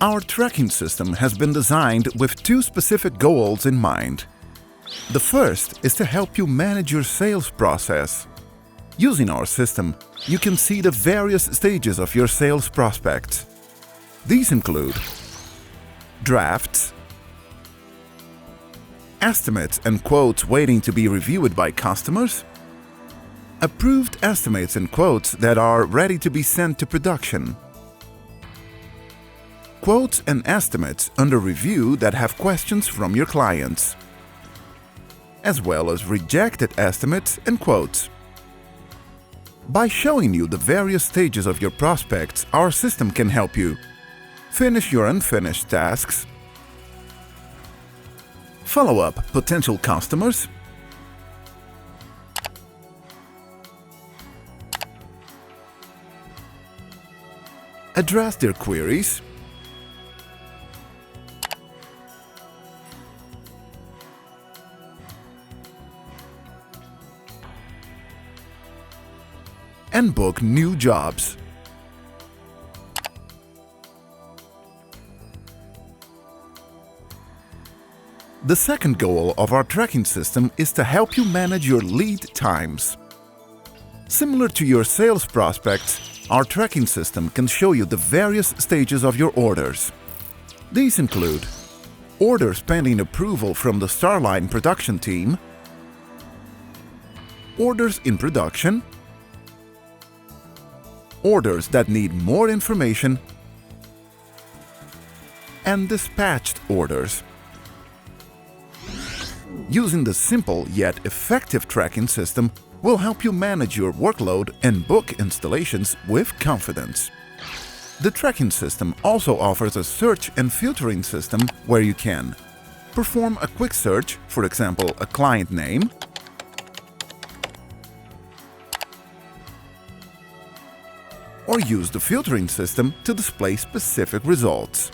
Our tracking system has been designed with two specific goals in mind. The first is to help you manage your sales process. Using our system, you can see the various stages of your sales prospects. These include drafts, estimates and quotes waiting to be reviewed by customers, approved estimates and quotes that are ready to be sent to production, quotes and estimates under review that have questions from your clients, as well as rejected estimates and quotes. By showing you the various stages of your prospects, our system can help you finish your unfinished tasks, follow up potential customers, address their queries, and book new jobs. The second goal of our tracking system is to help you manage your lead times. Similar to your sales prospects, our tracking system can show you the various stages of your orders. These include orders pending approval from the Starline production team, orders in production, orders that need more information, and dispatched orders. Using the simple yet effective tracking system will help you manage your workload and book installations with confidence. The tracking system also offers a search and filtering system where you can perform a quick search, for example, a client name, or use the filtering system to display specific results.